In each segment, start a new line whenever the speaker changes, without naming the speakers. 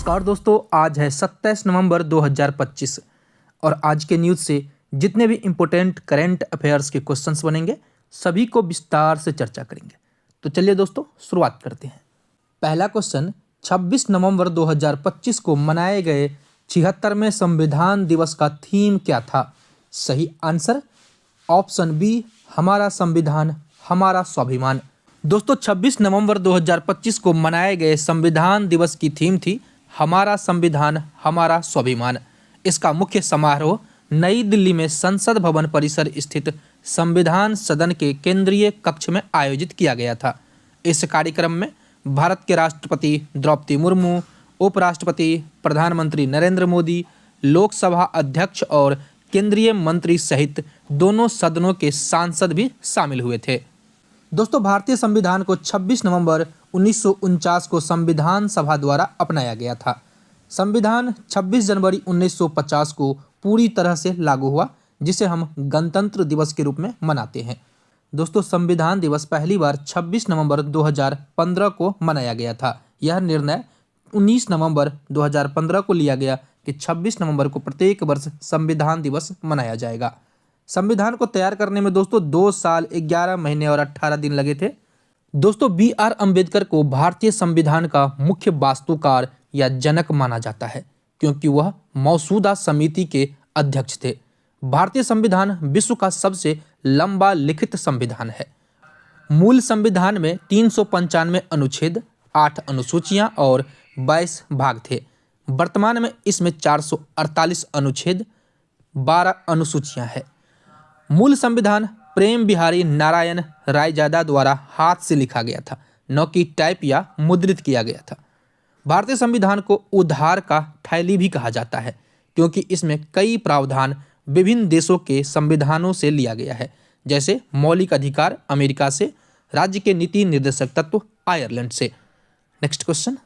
नमस्कार दोस्तों, आज है 27 नवंबर 2025 और आज के न्यूज़ से जितने भी इम्पोर्टेंट करंट अफेयर्स के क्वेश्चंस बनेंगे सभी को विस्तार से चर्चा करेंगे। तो चलिए दोस्तों शुरुआत करते हैं। पहला क्वेश्चन, 26 नवंबर 2025 को मनाए गए 76वें संविधान दिवस का थीम क्या था? सही आंसर ऑप्शन बी, हमारा संविधान हमारा स्वाभिमान। दोस्तों 26 नवंबर 2025 को मनाए गए संविधान दिवस की थीम थी हमारा संविधान हमारा स्वाभिमान। इसका मुख्य समारोह नई दिल्ली में संसद भवन परिसर स्थित संविधान सदन के केंद्रीय कक्ष में आयोजित किया गया था। इस कार्यक्रम में भारत के राष्ट्रपति द्रौपदी मुर्मू, उपराष्ट्रपति प्रधानमंत्री नरेंद्र मोदी, लोकसभा अध्यक्ष और केंद्रीय मंत्री सहित दोनों सदनों के सांसद भी शामिल हुए थे। दोस्तों भारतीय संविधान को 26 नवंबर 1949 को संविधान सभा द्वारा अपनाया गया था। संविधान 26 जनवरी 1950 को पूरी तरह से लागू हुआ, जिसे हम गणतंत्र दिवस के रूप में मनाते हैं। दोस्तों संविधान दिवस पहली बार 26 नवंबर 2015 को मनाया गया था। यह निर्णय 19 नवंबर 2015 को लिया गया कि 26 नवंबर को प्रत्येक वर्ष संविधान दिवस मनाया जाएगा। संविधान को तैयार करने में दोस्तों 2 साल 11 महीने और 18 दिन लगे थे। दोस्तों BR अम्बेडकर को भारतीय संविधान का मुख्य वास्तुकार या जनक माना जाता है, क्योंकि वह मौजूदा समिति के अध्यक्ष थे। भारतीय संविधान विश्व का सबसे लंबा लिखित संविधान है। मूल संविधान में 395 अनुच्छेद, 8 अनुसूचियां और 22 भाग थे। वर्तमान में इसमें 448 अनुच्छेद, 12 अनुसूचियां हैं। मूल संविधान प्रेम बिहारी नारायण रायजादा द्वारा हाथ से लिखा गया था, न कि टाइप या मुद्रित किया गया था। भारतीय संविधान को उद्धार का थैली भी कहा जाता है, क्योंकि इसमें कई प्रावधान विभिन्न देशों के संविधानों से लिया गया है, जैसे मौलिक अधिकार अमेरिका से, राज्य के नीति निर्देशक तत्व आयरलैंड से। नेक्स्ट क्वेश्चन,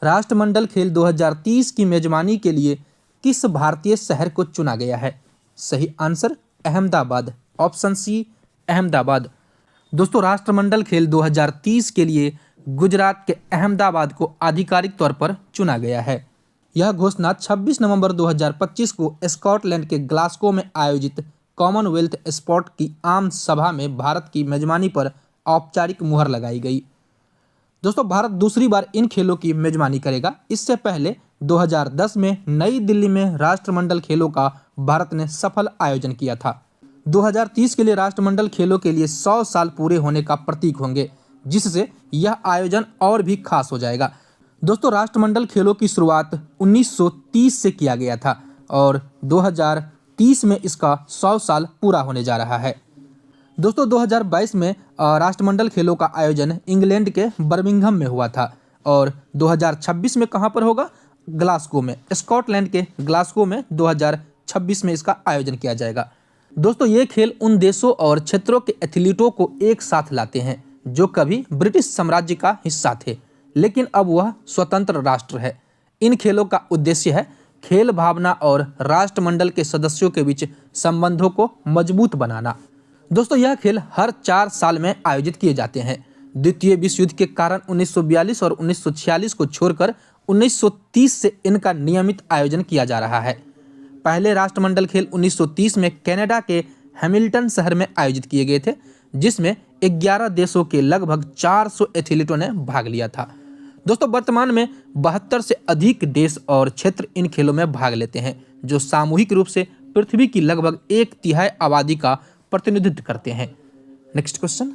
राष्ट्रमंडल खेल 2030 की मेजबानी के लिए किस भारतीय शहर को चुना गया है? सही answer Ahmedabad, option C Ahmedabad. दोस्तों राष्ट्रमंडल खेल 2030 के लिए गुजरात के अहमदाबाद को आधिकारिक तौर पर चुना गया है। यह घोषणा 26 नवंबर 2025 को स्कॉटलैंड के ग्लासगो में आयोजित कॉमनवेल्थ स्पोर्ट की आम सभा में भारत की मेजबानी पर औपचारिक मुहर लगाई गई। दोस्तों भारत दूसरी बार इन खेलों की मेजबानी करेगा। इससे पहले 2010 में नई दिल्ली में राष्ट्रमंडल खेलों का भारत ने सफल आयोजन किया था। 2030 के लिए राष्ट्रमंडल खेलों के लिए 100 साल पूरे होने का प्रतीक होंगे, जिससे यह आयोजन और भी खास हो जाएगा। दोस्तों राष्ट्रमंडल खेलों की शुरुआत 1930 से किया गया था और 2030 में इसका 100 साल पूरा होने जा रहा है। दोस्तों 2022 में राष्ट्रमंडल खेलों का आयोजन इंग्लैंड के बर्मिंघम में हुआ था और 2026 में कहां पर होगा? ग्लासगो में, स्कॉटलैंड के ग्लासगो में 2026 में इसका आयोजन किया जाएगा। दोस्तों ये खेल उन देशों और क्षेत्रों के एथलीटों को एक साथ लाते हैं जो कभी ब्रिटिश साम्राज्य का हिस्सा थे, लेकिन अब वह स्वतंत्र राष्ट्र है। इन खेलों का उद्देश्य है खेल भावना और राष्ट्रमंडल के सदस्यों के बीच संबंधों को मजबूत बनाना। दोस्तों यह खेल हर 4 साल में आयोजित किए जाते हैं। द्वितीय विश्व युद्ध के कारण 1942 और 1946 को छोड़कर 1930 से इनका नियमित आयोजन किया जा रहा है। पहले राष्ट्रमंडल खेल 1930 में कनाडा के हैमिल्टन शहर में आयोजित किए गए थे, जिसमें 11 देशों के लगभग 400 एथलीटों ने भाग लिया था। दोस्तों वर्तमान में 72 से अधिक देश और क्षेत्र इन खेलों में भाग लेते हैं, जो सामूहिक रूप से पृथ्वी की लगभग 1/3 आबादी का प्रतिनिधित्व करते हैं। नेक्स्ट क्वेश्चन,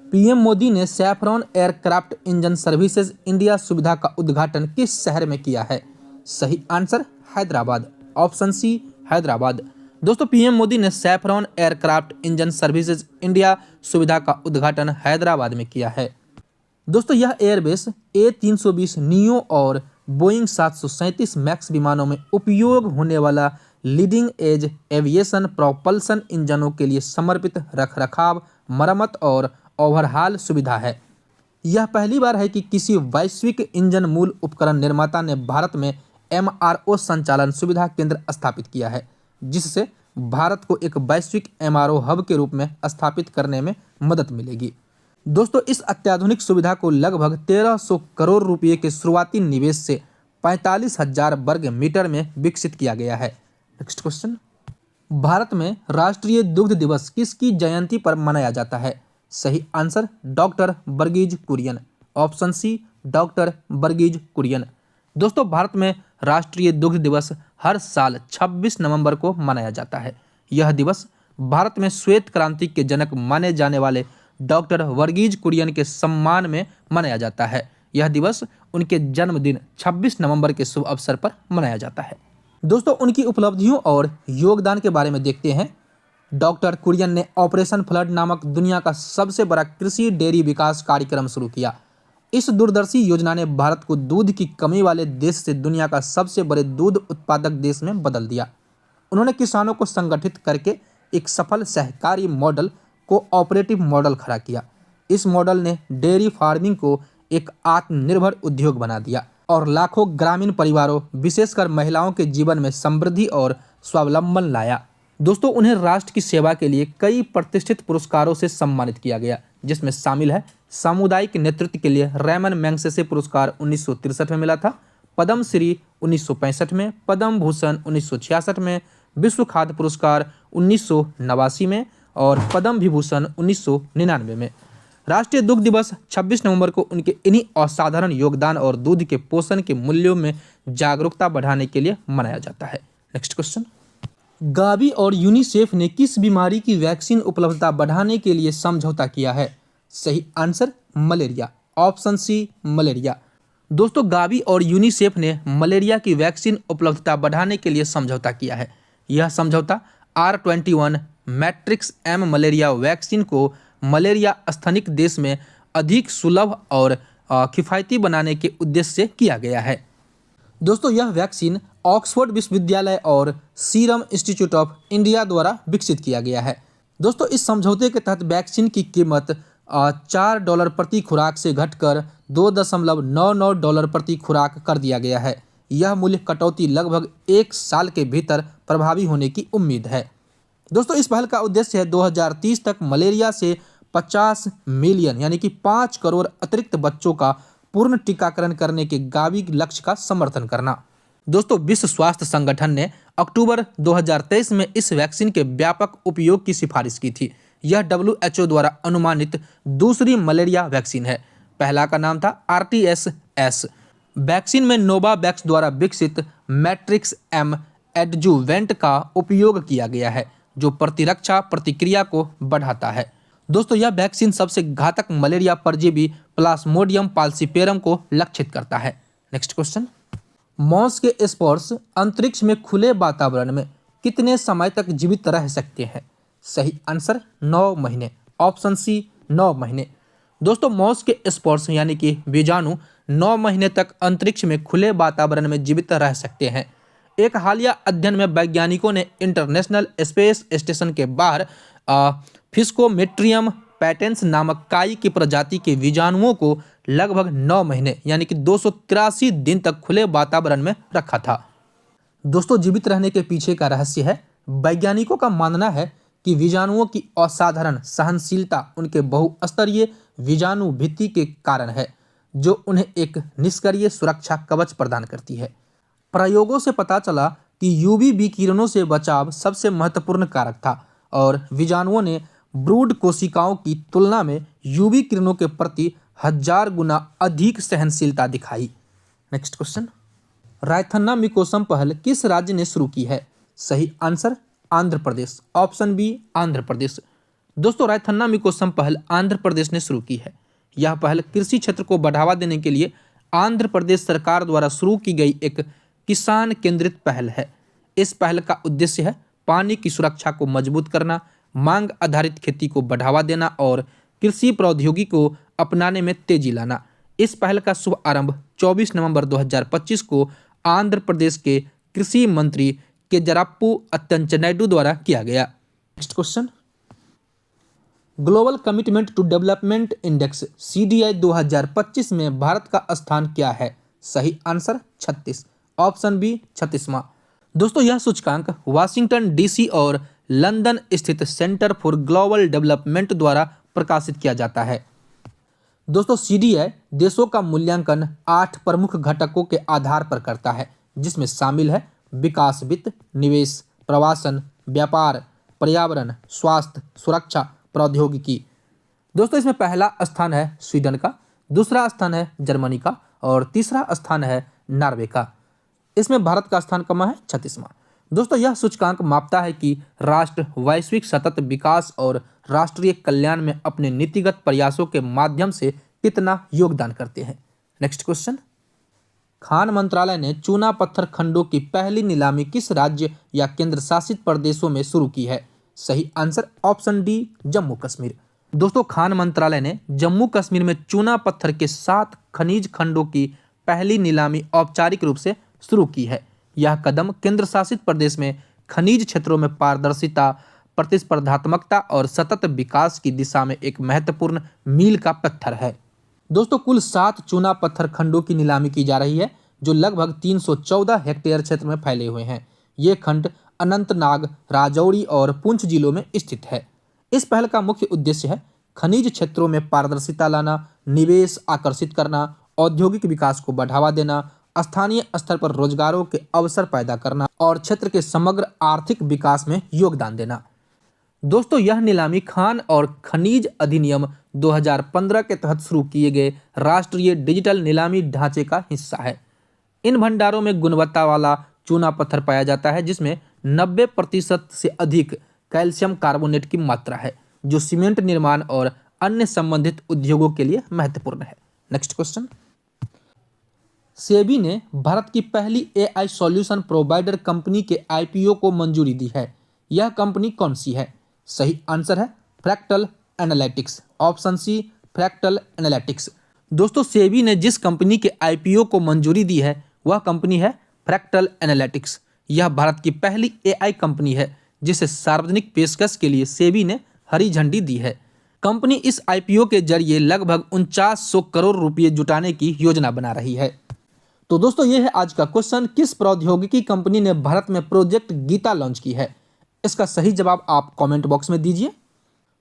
PM मोदी ने Safran Aircraft Engine Services India सुविधा का उद्घाटन किस शहर में किया है? सही answer Hyderabad, option C Hyderabad. दोस्तों PM मोदी ने Safran Aircraft Engine Services India सुविधा का उद्घाटन हैदराबाद में किया है। दोस्तों यह एयरबेस A320 नियो और बोइंग 737 मैक्स विमानों में उपयोग होने वाला लीडिंग एज एविएशन प्रोपल्सन इंजनों के लिए समर्पित रखरखाव, मरम्मत और ओवरहाल सुविधा है। यह पहली बार है कि किसी वैश्विक इंजन मूल उपकरण निर्माता ने भारत में MRO संचालन सुविधा केंद्र स्थापित किया है, जिससे भारत को एक वैश्विक MRO हब के रूप में स्थापित करने में मदद मिलेगी। दोस्तों इस अत्याधुनिक सुविधा को लगभग 1300 करोड़ रुपये के शुरुआती निवेश से 45,000 वर्ग मीटर में विकसित किया गया है। नेक्स्ट क्वेश्चन, भारत में राष्ट्रीय दुग्ध दिवस किसकी जयंती पर मनाया जाता है? सही answer doctor Verghese Kurien. Option C doctor Verghese Kurien. दोस्तों, भारत में राष्ट्रीय दुग्ध दिवस हर साल 26 नवंबर को मनाया जाता है। यह दिवस भारत में श्वेत क्रांति के जनक माने जाने वाले डॉक्टर वर्गीज कुरियन के सम्मान में मनाया जाता है। यह दिवस उनके जन्मदिन 26 नवंबर के शुभ अवसर पर मनाया जाता है। दोस्तों, उनकी उपलब्धियों और योगदान के बारे में देखते हैं। डॉक्टर कुरियन ने ऑपरेशन फ्लड नामक दुनिया का सबसे बड़ा कृषि डेयरी विकास कार्यक्रम शुरू किया। इस दूरदर्शी योजना ने भारत को दूध की कमी वाले देश से दुनिया का सबसे बड़े दूध उत्पादक देश में बदल दिया। उन्होंने किसानों को संगठित करके एक सफल सहकारी मॉडल को ऑपरेटिव मॉडल खड़ा किया। इस मॉडल ने डेयरी फार्मिंग को एक आत्मनिर्भर उद्योग बना दिया और लाखों ग्रामीण परिवारों, विशेषकर महिलाओं के जीवन में समृद्धि और स्वावलंबन लाया। दोस्तों, उन्हें राष्ट्र की सेवा के लिए कई प्रतिष्ठित पुरस्कारों से सम्मानित किया गया, जिसमें शामिल है सामुदायिक नेतृत्व के लिए रेमन मैग्सेसे पुरस्कार 1963 में मिला था, पद्म श्री 1965 में, पद्म भूषण 1966 में, विश्व खाद्य पुरस्कार 1989 में और पद्म विभूषण 1999 में। राष्ट्रीय दुग्ध दिवस 26 नवंबर को उनके इन्हीं असाधारण योगदान और दूध के पोषण के मूल्यों में जागरूकता बढ़ाने के लिए मनाया जाता है। नेक्स्ट क्वेश्चन, गावी और यूनिसेफ ने किस बीमारी की वैक्सीन उपलब्धता बढ़ाने के लिए समझौता किया है? सही answer malaria. Option C malaria. दोस्तों, गावी और यूनिसेफ ने मलेरिया की वैक्सीन उपलब्धता बढ़ाने के लिए समझौता किया है। यह समझौता R21 Matrix M malaria vaccine को मलेरिया स्थनिक देश में अधिक सुलभ और किफ़ायती बनाने के उद्देश्य से किया गया है। दोस्तों, यह वैक्सीन ऑक्सफोर्ड विश्वविद्यालय और सीरम इंस्टीट्यूट ऑफ इंडिया द्वारा विकसित किया गया है। दोस्तों, इस समझौते के तहत वैक्सीन की कीमत $4 प्रति खुराक से घटकर $2.99 प्रति खुराक कर दिया गया है। यह मूल्य कटौती लगभग 1 साल के भीतर प्रभावी होने की उम्मीद है। दोस्तों, इस पहल का उद्देश्य है 2030 तक मलेरिया से 50 मिलियन यानी कि 5 करोड़ अतिरिक्त बच्चों का पूर्ण टीकाकरण करने के गावी लक्ष्य का समर्थन करना। दोस्तों, विश्व स्वास्थ्य संगठन ने अक्टूबर 2023 में इस वैक्सीन के व्यापक उपयोग की सिफारिश की थी। यह WHO द्वारा अनुमानित दूसरी मलेरिया वैक्सीन है। पहला का नाम था RTS-S। वैक्सीन में नोवावैक्स द्वारा विकसित मैट्रिक्स एम एडजुवेंट का उपयोग किया गया है, जो प्रतिरक्षा प्रतिक्रिया को बढ़ाता है। दोस्तों, यह वैक्सीन सबसे घातक मलेरिया परजीवी प्लाज्मोडियम फाल्सिपेरम को लक्षित करता है। नेक्स्ट क्वेश्चन, मॉस के स्पोर्स अंतरिक्ष में खुले वातावरण में कितने समय तक जीवित रह सकते हैं? सही आंसर 9 महीने। ऑप्शन सी 9 महीने। दोस्तों, मॉस के स्पोर्स यानी कि बीजाणु 9 महीने तक अंतरिक्ष में खुले वातावरण में जीवित रह सकते हैं। एक हालिया अध्ययन में वैज्ञानिकों ने इंटरनेशनल स्पेस स्टेशन के बाहर फिस्कोमेट्रियम पैटेंस नामक काई की प्रजाति के बीजाणुओं को लगभग 9 महीने यानी कि 283 दिन तक खुले वातावरण में रखा था। दोस्तों, जीवित रहने के पीछे का रहस्य है, वैज्ञानिकों का मानना है कि बीजाणुओं की असाधारण सहनशीलता उनके बहुस्तरीय बीजाणु भित्ति के कारण है, जो उन्हें एक निष्क्रिय सुरक्षा कवच प्रदान करती है। प्रयोगों से पता चला कि UV विकिरणों से बचाव सबसे महत्वपूर्ण कारक था और बीजाणुओं ने ब्रूड कोशिकाओं की तुलना में UV किरणों के प्रति 1000 गुना अधिक सहनशीलता दिखाई। नेक्स्ट क्वेश्चन, रायथन्ना मिकोसम पहल किस राज्य ने शुरू की है? सही answer Andhra Pradesh. Option B Andhra Pradesh. दोस्तों, रायथन्ना मिकोसम पहल आंध्र प्रदेश ने शुरू की है। यह पहल कृषि क्षेत्र को बढ़ावा देने के लिए आंध्र प्रदेश सरकार द्वारा शुरू की गई एक किसान केंद्रित पहल है। इस पहल का उद्देश्य है पानी की सुरक्षा को मजबूत करना, मांग आधारित खेती को बढ़ावा देना और कृषि प्रौद्योगिकी को अपनाने में तेजी लाना। इस पहल का शुभ आरंभ 24 नवंबर 2025 को आंध्र प्रदेश के कृषि मंत्री केजराप्पू अच्चेनायुडू द्वारा किया गया। Next question, global commitment to development index CDI 2025 में भारत का स्थान क्या है? सही आंसर 36। Option B 36वां। दोस्तों, यह सूचकांक वाशिंगटन DC और लंदन स्थित सेंटर फॉर ग्लोबल डेवलपमेंट द्वारा प्रकाशित किया जाता है। दोस्तों सीडीआई देशों का मूल्यांकन 8 प्रमुख घटकों के आधार पर करता है, जिसमें शामिल है विकास वित्त, निवेश, प्रवासन, व्यापार, पर्यावरण, स्वास्थ्य, सुरक्षा, प्रौद्योगिकी। दोस्तों इसमें पहला स्थान है स्वीडन का, दूसरा स्थान है जर्मनी का और तीसरा स्थान है नॉर्वे का। इसमें भारत का स्थान कम है 36वां। दोस्तों यह सूचकांक मापता है कि राष्ट्र वैश्विक सतत विकास और राष्ट्रीय कल्याण में अपने नीतिगत प्रयासों के माध्यम से कितना योगदान करते हैं। नेक्स्ट क्वेश्चन, खान मंत्रालय ने चूना पत्थर खंडों की पहली नीलामी किस राज्य या केंद्र शासित प्रदेशों में शुरू की है? सही answer option D, Jammu Kashmir. दोस्तों खान मंत्रालय ने जम्मू कश्मीर में चूना पत्थर के 7 खनिज खंडों की पहली नीलामी औपचारिक रूप से शुरू की है। यह कदम केंद्र शासित प्रदेश में खनिज क्षेत्रों में पारदर्शिता, प्रतिस्पर्धात्मकता और सतत विकास की दिशा में एक महत्वपूर्ण मील का पत्थर है। दोस्तों कुल 7 चूना पत्थर खंडों की नीलामी की जा रही है, जो लगभग 314 हेक्टेयर क्षेत्र में फैले हुए हैं। ये खंड अनंतनाग, राजौरी और पुंछ जिलों में स्थित है। इस पहल का मुख्य उद्देश्य है खनिज क्षेत्रों में पारदर्शिता लाना, निवेश आकर्षित करना, औद्योगिक विकास को बढ़ावा देना, स्थानीय स्तर पर रोजगारों के अवसर पैदा करना और क्षेत्र के समग्र आर्थिक विकास में योगदान देना। दोस्तों यह नीलामी खान और खनिज अधिनियम 2015 के तहत शुरू किए गए राष्ट्रीय डिजिटल नीलामी ढांचे का हिस्सा है। इन भंडारों में गुणवत्ता वाला चूना पत्थर पाया जाता है, जिसमें 90% से अधिक कैल्शियम कार्बोनेट की मात्रा है, जो सीमेंट निर्माण और अन्य संबंधित उद्योगों के लिए महत्वपूर्ण है। नेक्स्ट क्वेश्चन, सेबी ने भारत की पहली एआई सॉल्यूशन प्रोवाइडर कंपनी के आईपीओ को मंजूरी दी है। यह कंपनी कौन सी है? सही आंसर है Fractal Analytics, option C, Fractal Analytics. दोस्तों सेबी ने जिस कंपनी के आईपीओ को मंजूरी दी है वह कंपनी है फ्रैक्टल एनालिटिक्स। यह भारत की पहली एआई कंपनी है जिसे सार्वजनिक पेशकश के लिए सेबी ने हरी झंडी दी है। कंपनी इस आईपीओ के जरिए लगभग 4900 करोड़ रुपये जुटाने की योजना बना रही है। तो दोस्तों ये है आज का क्वेश्चन, किस प्रौद्योगिकी कंपनी ने भारत में प्रोजेक्ट गीता लॉन्च की है? इसका सही जवाब आप कमेंट बॉक्स में दीजिए।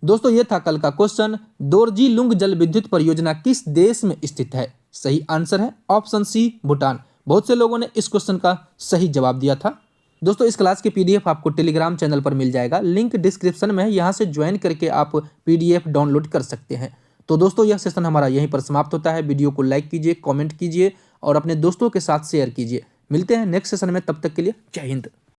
दोस्तों ये था कल का क्वेश्चन, दोरजी लुंग जल विद्युत परियोजना किस देश में स्थित है? सही आंसर है ऑप्शन सी, भूटान। बहुत से लोगों ने इस क्वेश्चन का सही जवाब दिया था। दोस्तों इस क्लास के पीडीएफ आपको टेलीग्राम चैनल पर मिल जाएगा, लिंक डिस्क्रिप्शन में है, यहाँ से ज्वाइन करके आप पीडीएफ डाउनलोड कर सकते हैं। तो दोस्तों यह सेशन हमारा यहीं पर समाप्त होता है। वीडियो को लाइक कीजिए, कमेंट कीजिए और अपने दोस्तों के साथ शेयर कीजिए। मिलते हैं नेक्स्ट सेशन में, तब तक के लिए जय हिंद।